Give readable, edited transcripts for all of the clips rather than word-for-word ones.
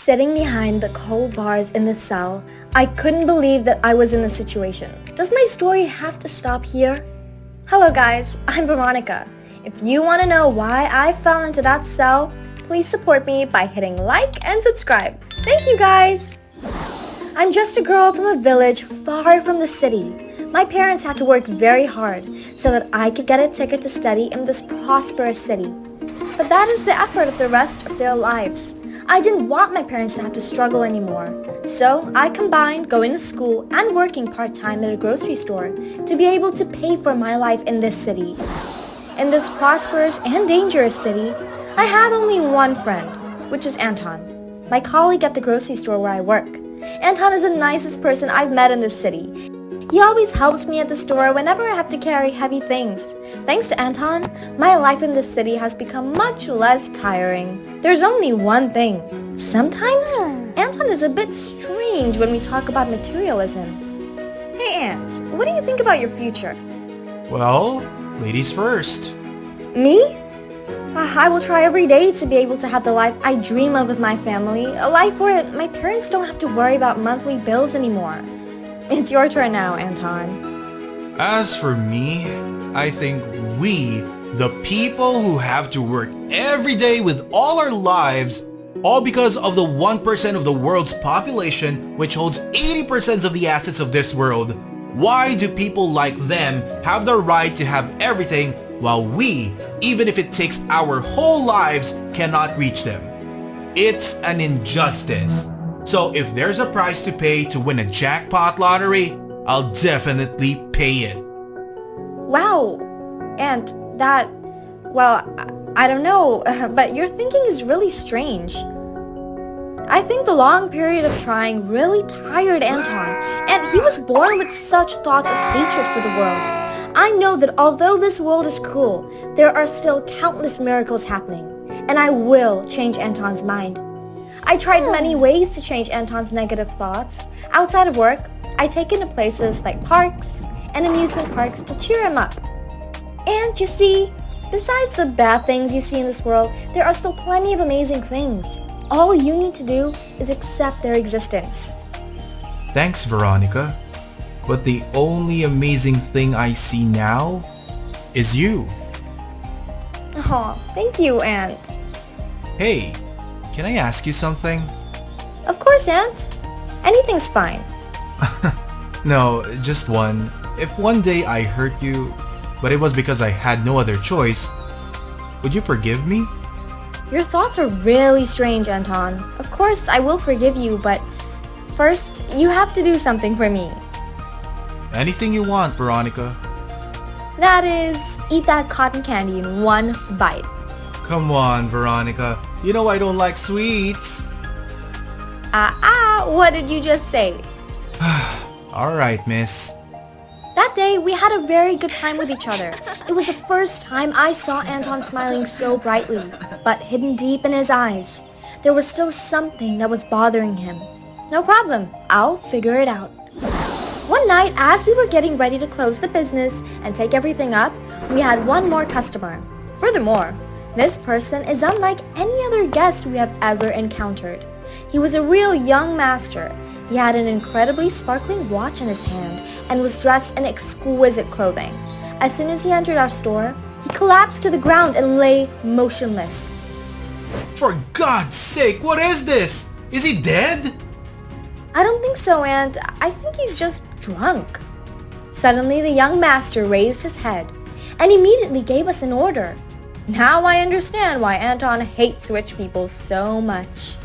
Sitting behind the cold bars in the cell, I couldn't believe that I was in this situation. Does my story have to stop here? Hello guys, I'm Veronica. If you want to know why I fell into that cell, please support me by hitting like and subscribe. Thank you guys! I'm just a girl from a village far from the city. My parents had to work very hard so that I could get a ticket to study in this prosperous city. But that is the effort of the rest of their lives. I didn't want my parents to have to struggle anymore. So I combined going to school and working part-time at a grocery store to be able to pay for my life in this city. In this prosperous and dangerous city, I have only one friend, which is Anton, my colleague at the grocery store where I work. Anton is the nicest person I've met in this city. He always helps me at the store whenever I have to carry heavy things. Thanks to Anton, my life in this city has become much less tiring. There's only one thing. Sometimes, Anton is a bit strange when we talk about materialism. Hey Ant, what do you think about your future? Well, ladies first. Me? I will try every day to be able to have the life I dream of with my family, a life where my parents don't have to worry about monthly bills anymore. It's your turn now, Anton. As for me, I think we, the people who have to work every day with all our lives, all because of the 1% of the world's population which holds 80% of the assets of this world, why do people like them have the right to have everything while we, even if it takes our whole lives, cannot reach them? It's an injustice. So if there's a price to pay to win a jackpot lottery, I'll definitely pay it. Wow, and that, well, I don't know, but your thinking is really strange. I think the long period of trying really tired Anton, and he was born with such thoughts of hatred for the world. I know that although this world is cruel, there are still countless miracles happening, and I will change Anton's mind. I tried many ways to change Anton's negative thoughts. Outside of work, I take him to places like parks and amusement parks to cheer him up. And you see, besides the bad things you see in this world, there are still plenty of amazing things. All you need to do is accept their existence. Thanks, Veronica. But the only amazing thing I see now is you. Aw, thank you, Ant. Hey, can I ask you something? Of course, Ant. Anything's fine. No, just one. If one day I hurt you, but it was because I had no other choice, would you forgive me? Your thoughts are really strange, Anton. Of course, I will forgive you, but first, you have to do something for me. Anything you want, Veronica. That is, eat that cotton candy in one bite. Come on, Veronica. You know I don't like sweets. What did you just say? Alright, miss. That day, we had a very good time with each other. It was the first time I saw Anton smiling so brightly, but hidden deep in his eyes, there was still something that was bothering him. No problem, I'll figure it out. One night, as we were getting ready to close the business and take everything up, we had one more customer. Furthermore, this person is unlike any other guest we have ever encountered. He was a real young master. He had an incredibly sparkling watch in his hand and was dressed in exquisite clothing. As soon as he entered our store, he collapsed to the ground and lay motionless. For God's sake, what is this? Is he dead? I don't think so, and I think he's just drunk. Suddenly, the young master raised his head and immediately gave us an order. Now I understand why Anton hates rich people so much.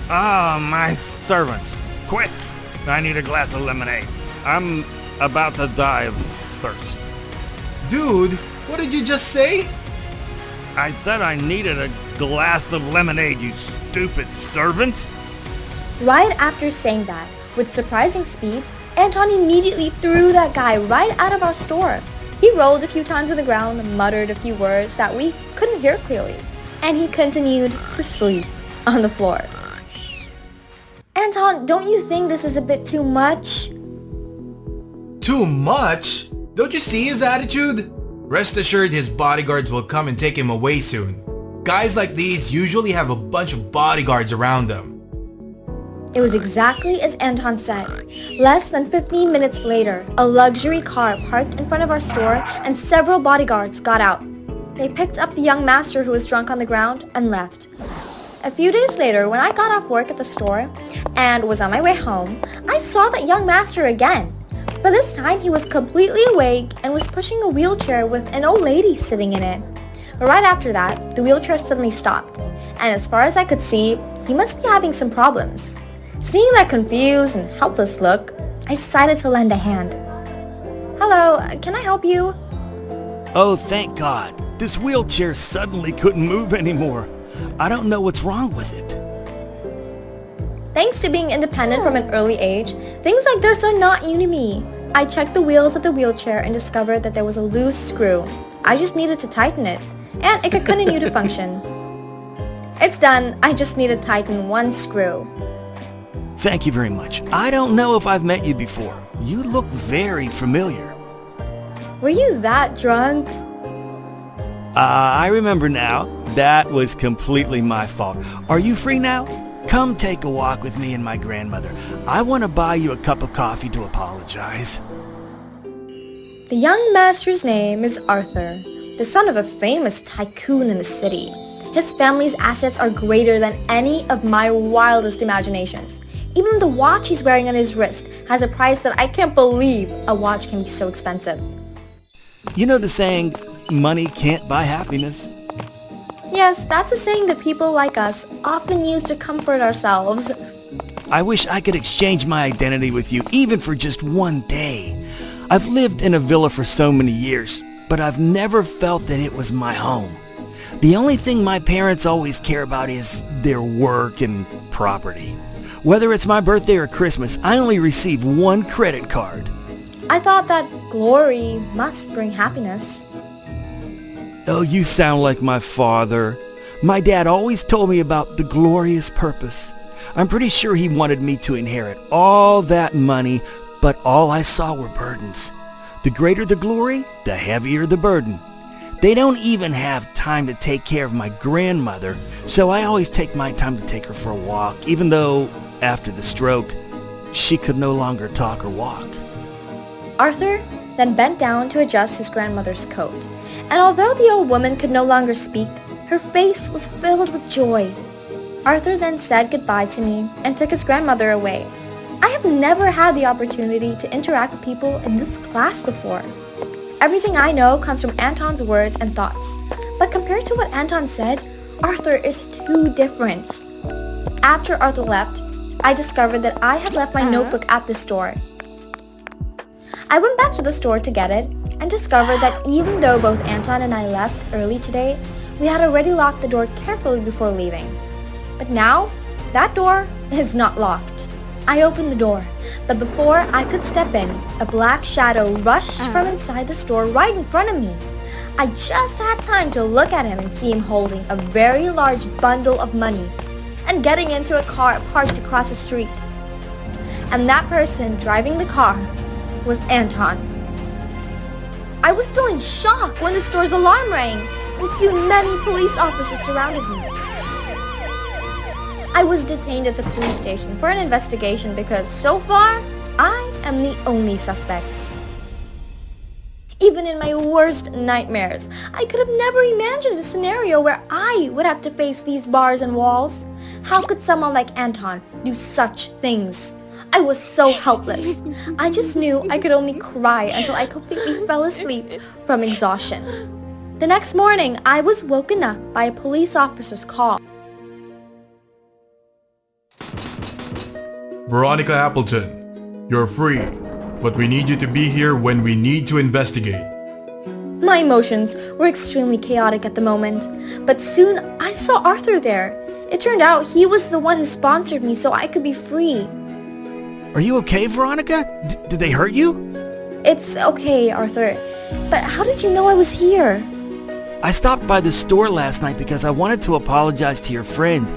My servants, quick! I need a glass of lemonade. I'm about to die of thirst. Dude, what did you just say? I said I needed a glass of lemonade, you stupid servant! Right after saying that, with surprising speed, Anton immediately threw that guy right out of our store. He rolled a few times on the ground, muttered a few words that we couldn't hear clearly, and he continued to sleep on the floor. Anton, don't you think this is a bit too much? Too much? Don't you see his attitude? Rest assured his bodyguards will come and take him away soon. Guys like these usually have a bunch of bodyguards around them. It was exactly as Anton said. Less than 15 minutes later, a luxury car parked in front of our store and several bodyguards got out. They picked up the young master who was drunk on the ground and left. A few days later, when I got off work at the store and was on my way home, I saw that young master again. But this time he was completely awake and was pushing a wheelchair with an old lady sitting in it. But right after that, the wheelchair suddenly stopped, and as far as I could see, he must be having some problems. Seeing that confused and helpless look, I decided to lend a hand. Hello, can I help you? Oh, thank God. This wheelchair suddenly couldn't move anymore. I don't know what's wrong with it. Thanks to being independent from an early age, things like this are not new to me. I checked the wheels of the wheelchair and discovered that there was a loose screw. I just needed to tighten it, and it could continue to function. It's done. I just need to tighten one screw. Thank you very much. I don't know if I've met you before. You look very familiar. Were you that drunk? I remember now. That was completely my fault. Are you free now? Come take a walk with me and my grandmother. I want to buy you a cup of coffee to apologize. The young master's name is Arthur, the son of a famous tycoon in the city. His family's assets are greater than any of my wildest imaginations. Even the watch he's wearing on his wrist has a price that I can't believe a watch can be so expensive. You know the saying, money can't buy happiness? Yes, that's a saying that people like us often use to comfort ourselves. I wish I could exchange my identity with you, even for just one day. I've lived in a villa for so many years, but I've never felt that it was my home. The only thing my parents always care about is their work and property. Whether it's my birthday or Christmas, I only receive one credit card. I thought that glory must bring happiness. Oh, you sound like my father. My dad always told me about the glorious purpose. I'm pretty sure he wanted me to inherit all that money, but all I saw were burdens. The greater the glory, the heavier the burden. They don't even have time to take care of my grandmother, so I always take my time to take her for a walk, even though, after the stroke, she could no longer talk or walk. Arthur then bent down to adjust his grandmother's coat, and although the old woman could no longer speak, her face was filled with joy. Arthur then said goodbye to me and took his grandmother away. I have never had the opportunity to interact with people in this class before. Everything I know comes from Anton's words and thoughts, but compared to what Anton said, Arthur is too different. After Arthur left, I discovered that I had left my notebook at the store. I went back to the store to get it and discovered that even though both Anton and I left early today, we had already locked the door carefully before leaving. But now, that door is not locked. I opened the door, but before I could step in, a black shadow rushed from inside the store right in front of me. I just had time to look at him and see him holding a very large bundle of money and getting into a car parked across the street. And that person driving the car was Anton. I was still in shock when the store's alarm rang, and soon many police officers surrounded me. I was detained at the police station for an investigation because so far, I am the only suspect. Even in my worst nightmares, I could have never imagined a scenario where I would have to face these bars and walls. How could someone like Anton do such things? I was so helpless. I just knew I could only cry until I completely fell asleep from exhaustion. The next morning, I was woken up by a police officer's call. Veronica Appleton, you're free, but we need you to be here when we need to investigate. My emotions were extremely chaotic at the moment, but soon I saw Arthur there. It turned out he was the one who sponsored me so I could be free. Are you okay, Veronica? Did they hurt you? It's okay, Arthur, but how did you know I was here? I stopped by the store last night because I wanted to apologize to your friend,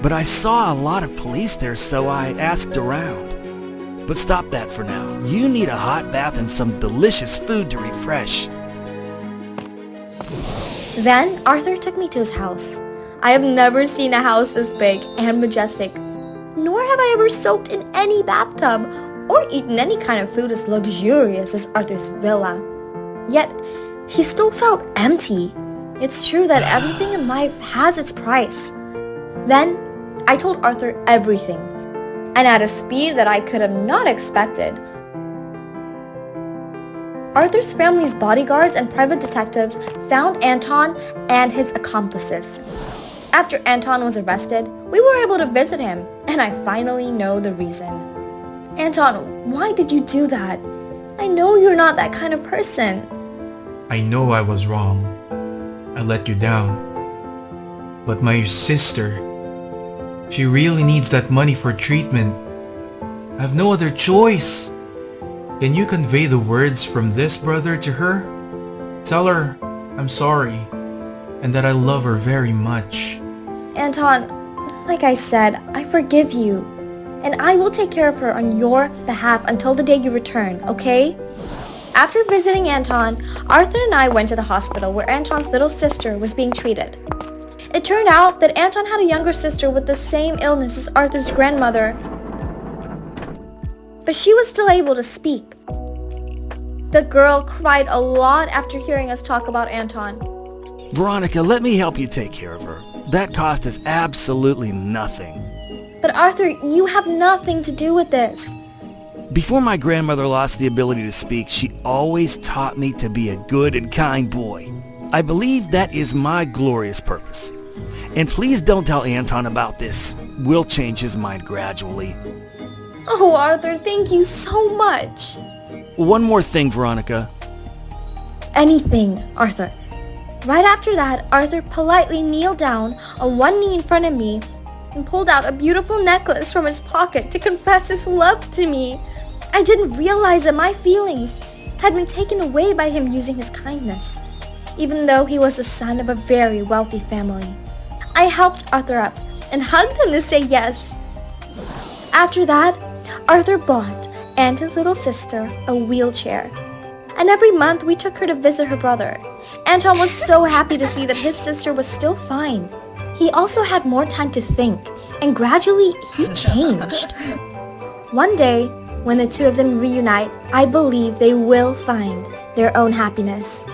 but I saw a lot of police there, so I asked around. But stop that for now. You need a hot bath and some delicious food to refresh. Then Arthur took me to his house. I have never seen a house this big and majestic, nor have I ever soaked in any bathtub or eaten any kind of food as luxurious as Arthur's villa. Yet, he still felt empty. It's true that everything in life has its price. Then, I told Arthur everything, and at a speed that I could have not expected. Arthur's family's bodyguards and private detectives found Anton and his accomplices. After Anton was arrested, we were able to visit him, and I finally know the reason. Anton, why did you do that? I know you're not that kind of person. I know I was wrong. I let you down. But my sister, she really needs that money for treatment. I have no other choice. Can you convey the words from this brother to her? Tell her I'm sorry and that I love her very much. Anton, like I said, I forgive you. And I will take care of her on your behalf until the day you return, okay? After visiting Anton, Arthur and I went to the hospital where Anton's little sister was being treated. It turned out that Anton had a younger sister with the same illness as Arthur's grandmother, but she was still able to speak. The girl cried a lot after hearing us talk about Anton. Veronica, let me help you take care of her. That cost us absolutely nothing. But Arthur, you have nothing to do with this. Before my grandmother lost the ability to speak, she always taught me to be a good and kind boy. I believe that is my glorious purpose. And please don't tell Anton about this. We'll change his mind gradually. Oh, Arthur, thank you so much. One more thing, Veronica. Anything, Arthur. Right after that, Arthur politely kneeled down on one knee in front of me and pulled out a beautiful necklace from his pocket to confess his love to me. I didn't realize that my feelings had been taken away by him using his kindness, even though he was the son of a very wealthy family. I helped Arthur up and hugged him to say yes. After that, Arthur bought and his little sister a wheelchair, and every month we took her to visit her brother. Anton was so happy to see that his sister was still fine. He also had more time to think, and gradually he changed. One day, when the two of them reunite, I believe they will find their own happiness.